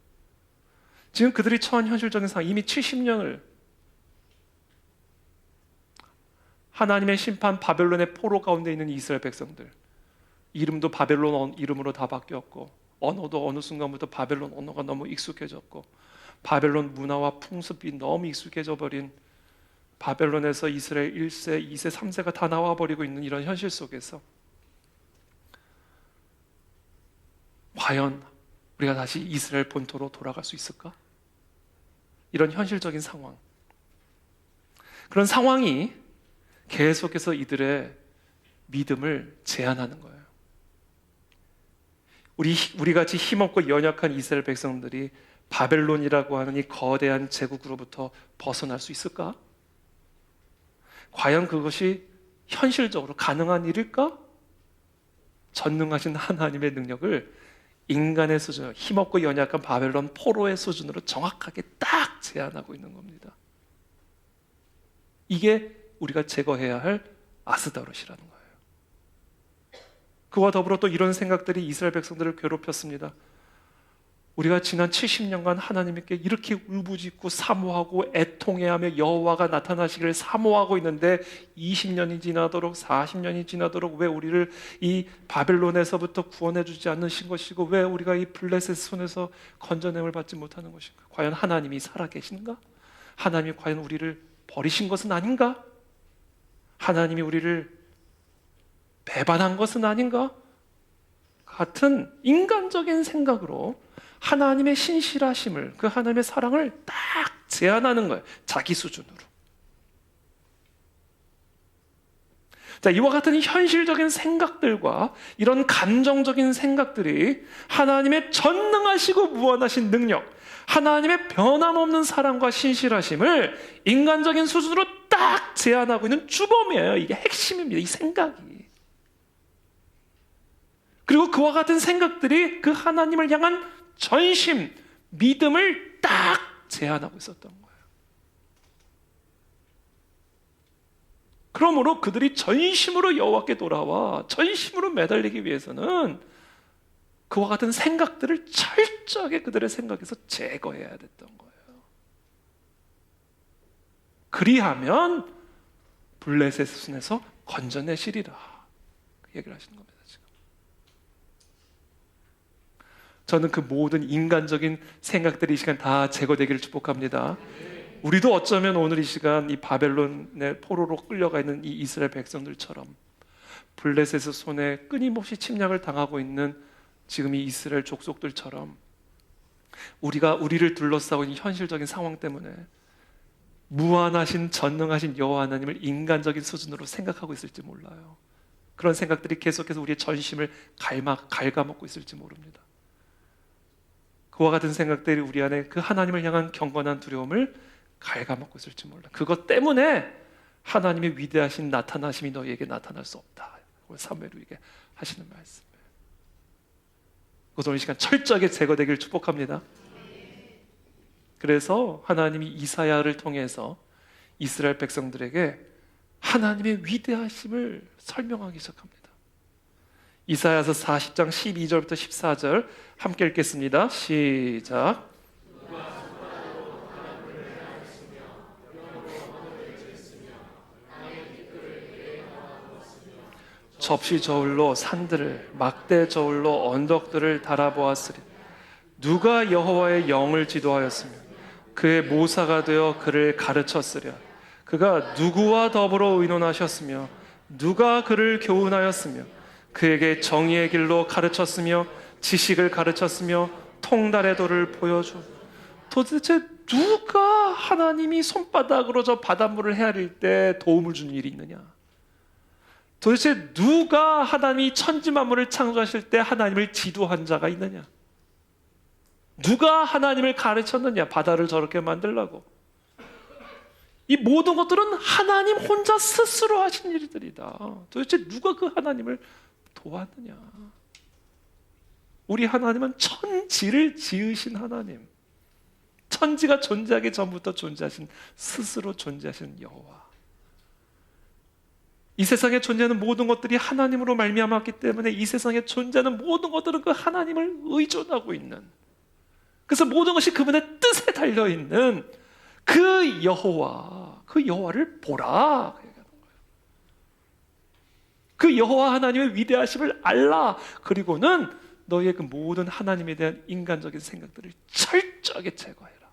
지금 그들이 처한 현실적인 상황, 이미 70년을 하나님의 심판 바벨론의 포로 가운데 있는 이스라엘 백성들, 이름도 바벨론 이름으로 다 바뀌었고, 언어도 어느 순간부터 바벨론 언어가 너무 익숙해졌고, 바벨론 문화와 풍습이 너무 익숙해져 버린, 바벨론에서 이스라엘 1세, 2세, 3세가 다 나와버리고 있는 이런 현실 속에서 과연 우리가 다시 이스라엘 본토로 돌아갈 수 있을까? 이런 현실적인 상황, 그런 상황이 계속해서 이들의 믿음을 제한하는 거예요. 우리같이 힘없고 연약한 이스라엘 백성들이 바벨론이라고 하는 이 거대한 제국으로부터 벗어날 수 있을까? 과연 그것이 현실적으로 가능한 일일까? 전능하신 하나님의 능력을 인간의 수준, 힘없고 연약한 바벨론 포로의 수준으로 정확하게 딱 제한하고 있는 겁니다. 이게 우리가 제거해야 할 아스다롯이라는 거예요. 그와 더불어 또 이런 생각들이 이스라엘 백성들을 괴롭혔습니다. 우리가 지난 70년간 하나님께 이렇게 울부짖고 사모하고 애통해하며 여호와가 나타나시기를 사모하고 있는데 20년이 지나도록 40년이 지나도록 왜 우리를 이 바벨론에서부터 구원해 주지 않으신 것이고, 왜 우리가 이 블레셋 손에서 건져냄을 받지 못하는 것인가? 과연 하나님이 살아계신가? 하나님이 과연 우리를 버리신 것은 아닌가? 하나님이 우리를 배반한 것은 아닌가? 같은 인간적인 생각으로 하나님의 신실하심을, 그 하나님의 사랑을 딱 제한하는 거예요. 자기 수준으로. 자, 이와 같은 현실적인 생각들과 이런 감정적인 생각들이 하나님의 전능하시고 무한하신 능력, 하나님의 변함없는 사랑과 신실하심을 인간적인 수준으로 딱 제한하고 있는 주범이에요. 이게 핵심입니다. 이 생각이. 그리고 그와 같은 생각들이 그 하나님을 향한 전심, 믿음을 딱 제한하고 있었던 거예요. 그러므로 그들이 전심으로 여호와께 돌아와 전심으로 매달리기 위해서는 그와 같은 생각들을 철저하게 그들의 생각에서 제거해야 됐던 거예요. 그리하면 블레셋의 손에서 건져내시리라, 그 얘기를 하시는 겁니다. 지금 저는 그 모든 인간적인 생각들이 이 시간 다 제거되기를 축복합니다. 우리도 어쩌면 오늘 이 시간 이 바벨론의 포로로 끌려가 있는 이 이스라엘 백성들처럼 블레셋의 손에 끊임없이 침략을 당하고 있는 지금 이 이스라엘 족속들처럼 우리가 우리를 둘러싸고 있는 현실적인 상황 때문에 무한하신 전능하신 여호와 하나님을 인간적인 수준으로 생각하고 있을지 몰라요. 그런 생각들이 계속해서 우리의 전심을 갉아먹고 있을지 모릅니다. 그와 같은 생각들이 우리 안에 그 하나님을 향한 경건한 두려움을 갉아먹고 있을지 몰라. 그것 때문에 하나님의 위대하신 나타나심이 너희에게 나타날 수 없다, 사무엘에게 하시는 말씀이에요. 그것을 이 시간 철저하게 제거되기를 축복합니다. 그래서 하나님이 이사야를 통해서 이스라엘 백성들에게 하나님의 위대하심을 설명하기 시작합니다. 이사야서 40장 12절부터 14절 함께 읽겠습니다. 시작. 접시 저울로 산들을, 막대 저울로 언덕들을 달아보았으리. 누가 여호와의 영을 지도하였으며 그의 모사가 되어 그를 가르쳤으랴. 그가 누구와 더불어 의논하셨으며 누가 그를 교훈하였으며 그에게 정의의 길로 가르쳤으며 지식을 가르쳤으며 통달의 도를 보여줘. 도대체 누가 하나님이 손바닥으로 저 바닷물을 헤아릴 때 도움을 준 일이 있느냐? 도대체 누가 하나님이 천지 만물을 창조하실 때 하나님을 지도한 자가 있느냐? 누가 하나님을 가르쳤느냐? 바다를 저렇게 만들라고. 이 모든 것들은 하나님 혼자 스스로 하신 일들이다. 도대체 누가 그 하나님을 도왔느냐? 우리 하나님은 천지를 지으신 하나님, 천지가 존재하기 전부터 존재하신, 스스로 존재하신 여호와. 이 세상에 존재하는 모든 것들이 하나님으로 말미암았기 때문에 이 세상에 존재하는 모든 것들은 그 하나님을 의존하고 있는, 그래서 모든 것이 그분의 뜻에 달려있는 그 여호와, 그 여호와를 보라, 그 여호와 하나님의 위대하심을 알라. 그리고는 너희의 그 모든 하나님에 대한 인간적인 생각들을 철저하게 제거해라.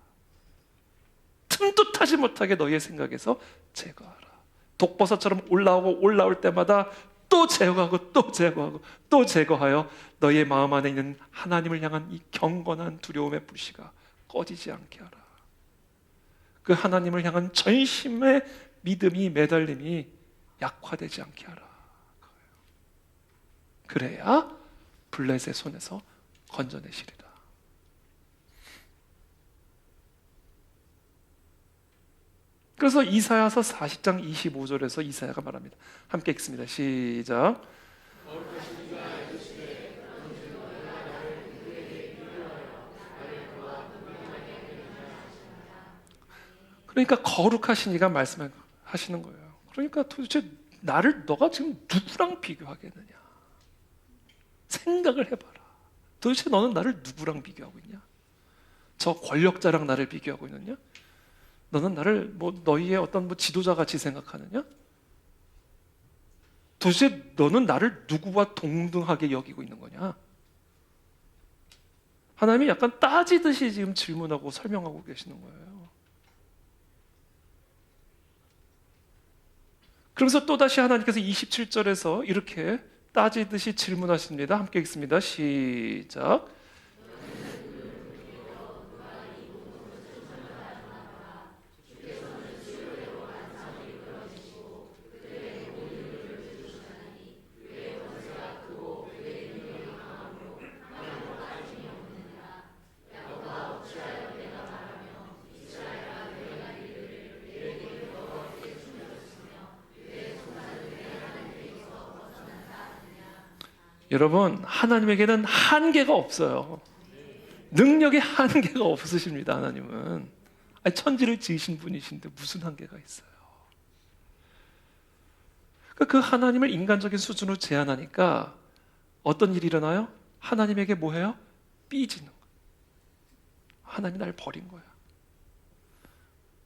틈도 타지 못하게 너희의 생각에서 제거하라. 독버섯처럼 올라오고 올라올 때마다 또 제거하고 또 제거하고 또 제거하여 너희의 마음 안에 있는 하나님을 향한 이 경건한 두려움의 불씨가 꺼지지 않게 하라. 그 하나님을 향한 전심의 믿음이, 매달림이 약화되지 않게 하라. 그래야 블레셋의 손에서 건져내시리라. 그래서 이사야서 40장 25절에서 이사야가 말합니다. 함께 읽습니다. 시작. 그러니까 거룩하신 이가 말씀하시는 거예요. 그러니까 도대체 너가 지금 누구랑 비교하겠느냐? 생각을 해봐라. 도대체 너는 나를 누구랑 비교하고 있냐? 저 권력자랑 나를 비교하고 있느냐? 너는 나를 너희의 어떤 지도자 같이 생각하느냐? 도대체 너는 나를 누구와 동등하게 여기고 있는 거냐? 하나님이 약간 따지듯이 지금 질문하고 설명하고 계시는 거예요. 그러면서 또다시 하나님께서 27절에서 이렇게 따지듯이 질문하십니다. 함께 읽습니다. 시작. 여러분, 하나님에게는 한계가 없어요. 능력에 한계가 없으십니다. 하나님은 천지를 지으신 분이신데 무슨 한계가 있어요? 그 하나님을 인간적인 수준으로 제한하니까 어떤 일이 일어나요? 하나님에게 뭐 해요? 삐지는 거예요. 하나님이 날 버린 거야.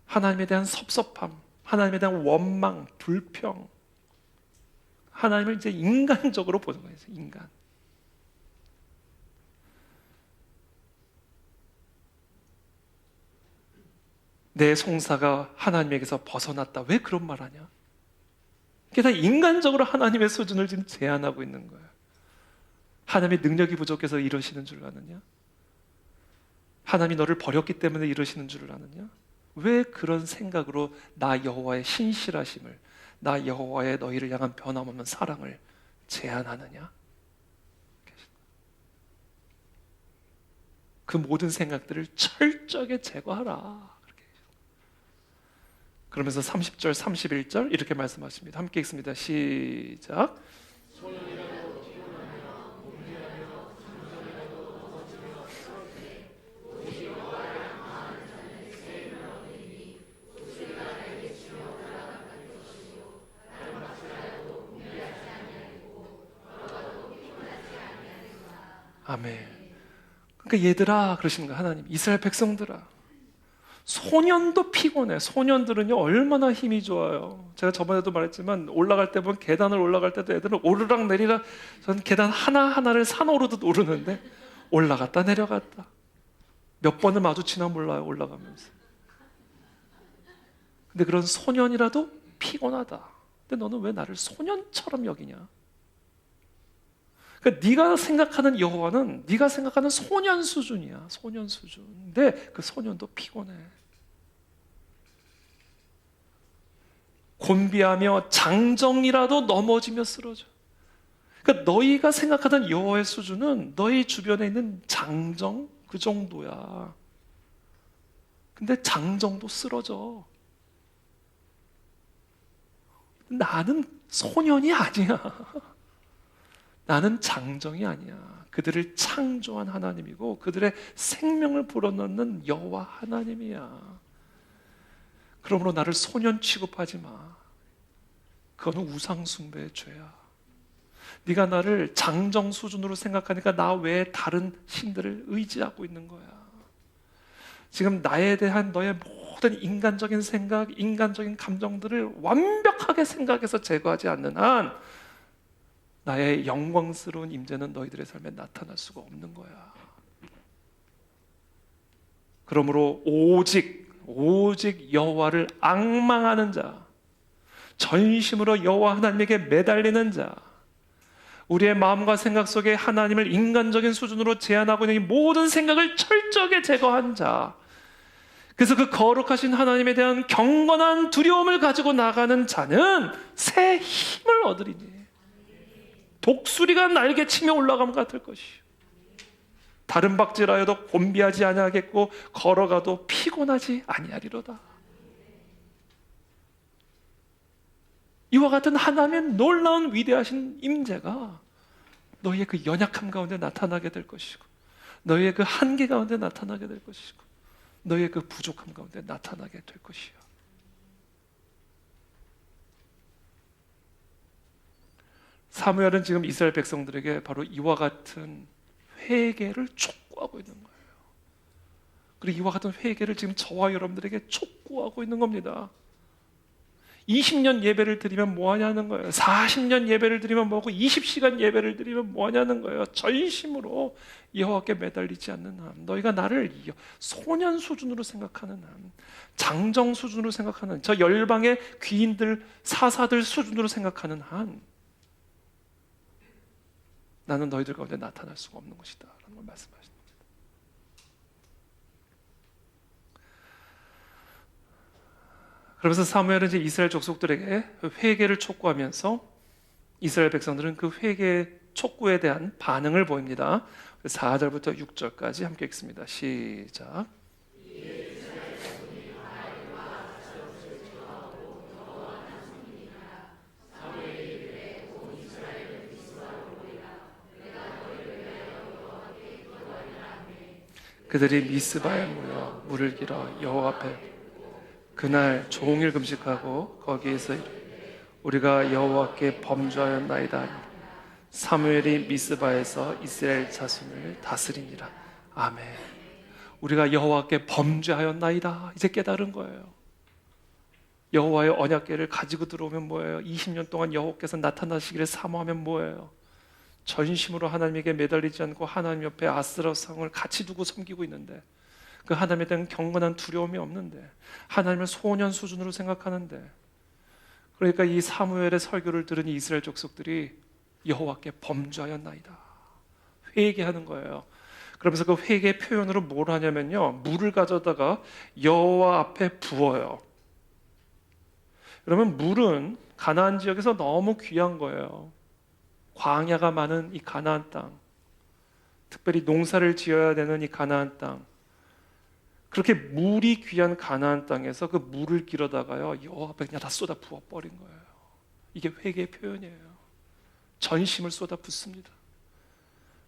하나님에 대한 섭섭함, 하나님에 대한 원망, 불평, 하나님을 이제 인간적으로 보는 거예요. 인간. 내 송사가 하나님에게서 벗어났다. 왜 그런 말 하냐? 이게 다 인간적으로 하나님의 수준을 지금 제한하고 있는 거예요. 하나님의 능력이 부족해서 이러시는 줄 아느냐? 하나님이 너를 버렸기 때문에 이러시는 줄 아느냐? 왜 그런 생각으로 나 여호와의 신실하심을, 나 여호와의 너희를 향한 변함없는 사랑을 제한하느냐? 그 모든 생각들을 철저하게 제거하라. 그러면서 30절, 31절 이렇게 말씀하십니다. 함께 읽습니다. 시작. 아멘. 그러니까 얘들아 그러시는 거야. 하나님, 이스라엘 백성들아, 소년도 피곤해. 소년들은요 얼마나 힘이 좋아요. 제가 저번에도 말했지만 올라갈 때 보면 계단을 올라갈 때도 애들은 오르락 내리락, 저는 계단 하나하나를 산 오르듯 오르는데 올라갔다 내려갔다 몇 번을 마주치나 몰라요. 올라가면서. 근데 그런 소년이라도 피곤하다. 근데 너는 왜 나를 소년처럼 여기냐? 그러니까 네가 생각하는 여호와는 네가 생각하는 소년 수준이야. 소년 수준. 근데 그 소년도 피곤해. 곤비하며 장정이라도 넘어지며 쓰러져. 그러니까 너희가 생각하던 여호와의 수준은 너희 주변에 있는 장정 그 정도야. 근데 장정도 쓰러져. 나는 소년이 아니야. 나는 장정이 아니야. 그들을 창조한 하나님이고 그들의 생명을 불어넣는 여호와 하나님이야. 그러므로 나를 소년 취급하지 마. 그거는 우상 숭배의 죄야. 네가 나를 장정 수준으로 생각하니까 나 외에 다른 신들을 의지하고 있는 거야. 지금 나에 대한 너의 모든 인간적인 생각, 인간적인 감정들을 완벽하게 생각해서 제거하지 않는 한 나의 영광스러운 임재는 너희들의 삶에 나타날 수가 없는 거야. 그러므로 오직 여호와를 앙망하는 자, 전심으로 여호와 하나님에게 매달리는 자, 우리의 마음과 생각 속에 하나님을 인간적인 수준으로 제한하고 있는 이 모든 생각을 철저하게 제거한 자, 그래서 그 거룩하신 하나님에 대한 경건한 두려움을 가지고 나가는 자는 새 힘을 얻으리니 독수리가 날개 치며 올라가면 같을 것이요 다른 박질하여도 곤비하지 아니하겠고 걸어가도 피곤하지 아니하리로다. 이와 같은 하나님의 놀라운 위대하신 임재가 너희의 그 연약함 가운데 나타나게 될 것이고 너희의 그 한계 가운데 나타나게 될 것이고 너희의 그 부족함 가운데 나타나게 될 것이요. 사무엘은 지금 이스라엘 백성들에게 바로 이와 같은 회개를 촉구하고 있는 거예요. 그리고 이와 같은 회개를 지금 저와 여러분들에게 촉구하고 있는 겁니다. 20년 예배를 드리면 뭐 하냐는 거예요. 40년 예배를 드리면 뭐고 20시간 예배를 드리면 뭐 하냐는 거예요. 전심으로 여호와께 매달리지 않는 한, 너희가 나를 소년 수준으로 생각하는 한, 장정 수준으로 생각하는, 저 열방의 귀인들 사사들 수준으로 생각하는 한, 나는 너희들 가운데 나타날 수가 없는 것이다 라는 걸 말씀하시는 겁니다. 그러면서 사무엘은 이제 이스라엘 족속들에게 회개를 촉구하면서 이스라엘 백성들은 그 회개 촉구에 대한 반응을 보입니다. 4절부터 6절까지 함께 읽습니다. 시작. 그들이 미스바에 모여 물을 길어 여호와 앞에 그날 종일 금식하고 거기에서 우리가 여호와께 범죄하였나이다. 사무엘이 미스바에서 이스라엘 자손을 다스리니라. 아멘. 우리가 여호와께 범죄하였나이다. 이제 깨달은 거예요. 여호와의 언약궤를 가지고 들어오면 뭐예요? 20년 동안 여호와께서 나타나시기를 사모하면 뭐예요? 전심으로 하나님에게 매달리지 않고 하나님 옆에 아스라 상을 같이 두고 섬기고 있는데, 그 하나님에 대한 경건한 두려움이 없는데, 하나님을 소년 수준으로 생각하는데, 그러니까 이 사무엘의 설교를 들은 이 이스라엘 족속들이 여호와께 범죄하였나이다, 회개하는 거예요. 그러면서 그 회개의 표현으로 뭘 하냐면요, 물을 가져다가 여호와 앞에 부어요. 그러면 물은 가나안 지역에서 너무 귀한 거예요. 광야가 많은 이 가나안 땅, 특별히 농사를 지어야 되는 이 가나안 땅, 그렇게 물이 귀한 가나안 땅에서 그 물을 길어다가요, 여호와 앞에 그냥 다 쏟아 부어버린 거예요. 이게 회개의 표현이에요. 전심을 쏟아 붓습니다.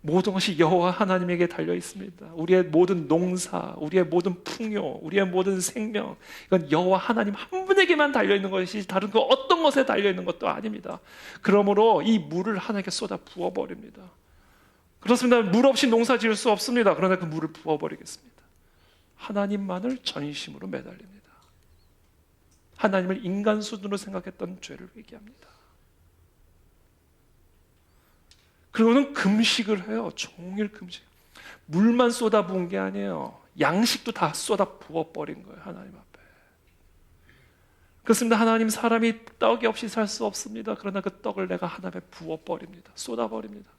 모든 것이 여호와 하나님에게 달려 있습니다. 우리의 모든 농사, 우리의 모든 풍요, 우리의 모든 생명, 이건 여호와 하나님 한 분에게만 달려 있는 것이 다른 그 어떤 것에 달려 있는 것도 아닙니다. 그러므로 이 물을 하나님께 쏟아 부어 버립니다. 그렇습니다. 물 없이 농사 지을 수 없습니다. 그러나 그 물을 부어 버리겠습니다. 하나님만을 전심으로 매달립니다. 하나님을 인간 수준으로 생각했던 죄를 회개합니다. 그리고는 금식을 해요. 종일 금식. 물만 쏟아 부은 게 아니에요. 양식도 다 쏟아 부어버린 거예요, 하나님 앞에. 그렇습니다. 하나님, 사람이 떡이 없이 살 수 없습니다. 그러나 그 떡을 내가 하나님에 부어버립니다. 쏟아버립니다.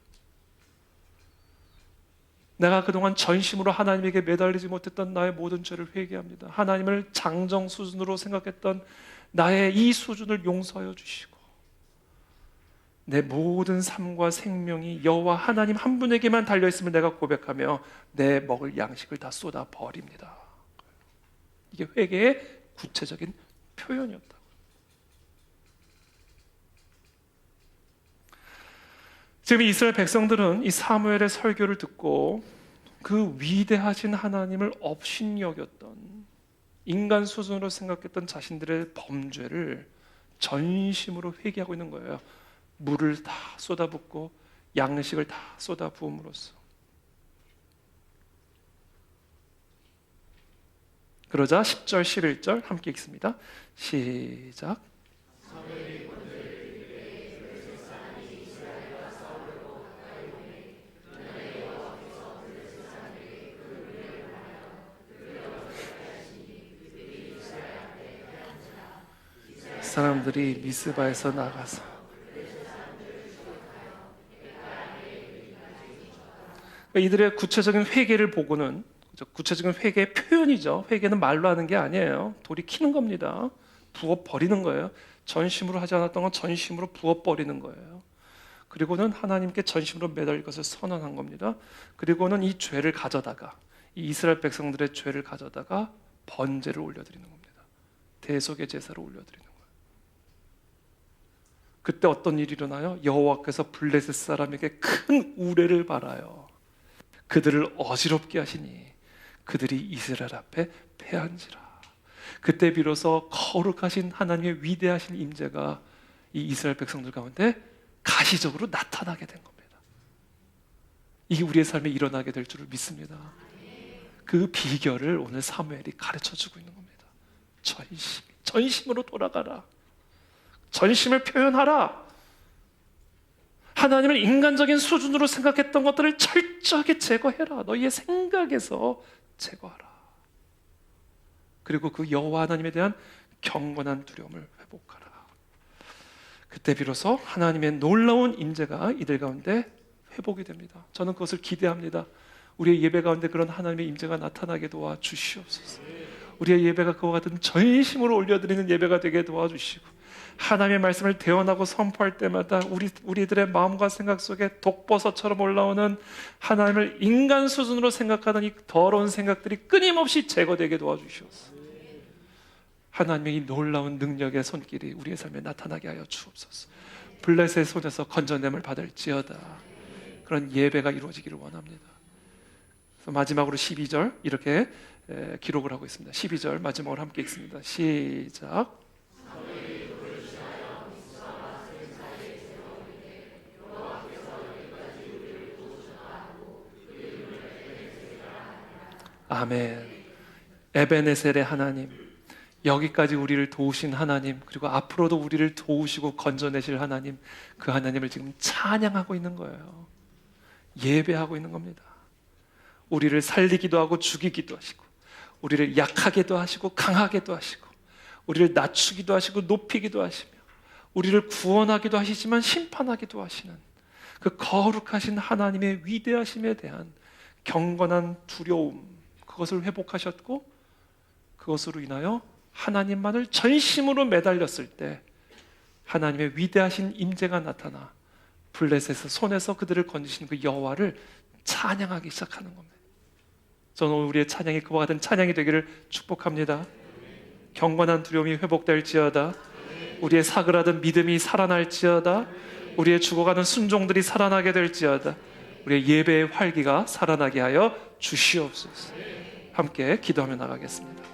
내가 그동안 전심으로 하나님에게 매달리지 못했던 나의 모든 죄를 회개합니다. 하나님을 장정 수준으로 생각했던 나의 이 수준을 용서하여 주시고, 내 모든 삶과 생명이 여호와 하나님 한 분에게만 달려있음을 내가 고백하며 내 먹을 양식을 다 쏟아 버립니다. 이게 회개의 구체적인 표현이었다. 지금 이스라엘 백성들은 이 사무엘의 설교를 듣고 그 위대하신 하나님을 업신여겼던, 인간 수준으로 생각했던 자신들의 범죄를 전심으로 회개하고 있는 거예요. 물을 다 쏟아붓고 양식을 다 쏟아부음으로써. 그러자 10절 11절 함께 읽습니다. 시작. 사람들이 미스바에서 나가서, 이들의 구체적인 회개를 보고는, 구체적인 회개의 표현이죠. 회개는 말로 하는 게 아니에요. 돌이키는 겁니다. 부어버리는 거예요. 전심으로 하지 않았던 건 전심으로 부어버리는 거예요. 그리고는 하나님께 전심으로 매달릴 것을 선언한 겁니다. 그리고는 이 죄를 가져다가, 이 이스라엘 백성들의 죄를 가져다가 번제를 올려드리는 겁니다. 대속의 제사를 올려드리는 거예요. 그때 어떤 일이 일어나요? 여호와께서 블레셋 사람에게 큰 우레를 발하여 그들을 어지럽게 하시니 그들이 이스라엘 앞에 패한지라. 그때 비로소 거룩하신 하나님의 위대하신 임재가 이 이스라엘 백성들 가운데 가시적으로 나타나게 된 겁니다. 이게 우리의 삶에 일어나게 될 줄을 믿습니다. 그 비결을 오늘 사무엘이 가르쳐주고 있는 겁니다. 전심으로 돌아가라. 전심을 표현하라. 하나님을 인간적인 수준으로 생각했던 것들을 철저하게 제거해라. 너희의 생각에서 제거하라. 그리고 그 여호와 하나님에 대한 경건한 두려움을 회복하라. 그때 비로소 하나님의 놀라운 임재가 이들 가운데 회복이 됩니다. 저는 그것을 기대합니다. 우리의 예배 가운데 그런 하나님의 임재가 나타나게 도와주시옵소서. 우리의 예배가 그와 같은 전심으로 올려드리는 예배가 되게 도와주시고, 하나님의 말씀을 대언하고 선포할 때마다 우리들의 마음과 생각 속에 독버섯처럼 올라오는 하나님을 인간 수준으로 생각하는 이 더러운 생각들이 끊임없이 제거되게 도와주시옵소서. 하나님의 이 놀라운 능력의 손길이 우리의 삶에 나타나게 하여 주옵소서. 블레셋의 손에서 건져냄을 받을지어다. 그런 예배가 이루어지기를 원합니다. 그래서 마지막으로 12절 이렇게 기록을 하고 있습니다. 12절 마지막으로 함께 읽습니다. 시작. 아멘. 에베네셀의 하나님, 여기까지 우리를 도우신 하나님, 그리고 앞으로도 우리를 도우시고 건져내실 하나님, 그 하나님을 지금 찬양하고 있는 거예요. 예배하고 있는 겁니다. 우리를 살리기도 하고 죽이기도 하시고, 우리를 약하게도 하시고 강하게도 하시고, 우리를 낮추기도 하시고 높이기도 하시며, 우리를 구원하기도 하시지만 심판하기도 하시는 그 거룩하신 하나님의 위대하심에 대한 경건한 두려움, 그것을 회복하셨고, 그것으로 인하여 하나님만을 전심으로 매달렸을 때 하나님의 위대하신 임재가 나타나 블레셋의 손에서 그들을 건지신 그 여호와를 찬양하기 시작하는 겁니다. 저는 오늘 우리의 찬양이 그와 같은 찬양이 되기를 축복합니다. 경건한 두려움이 회복될지어다. 우리의 사그라든 믿음이 살아날지어다. 우리의 죽어가는 순종들이 살아나게 될지어다. 우리의 예배의 활기가 살아나게 하여 주시옵소서. 함께 기도하며 나가겠습니다.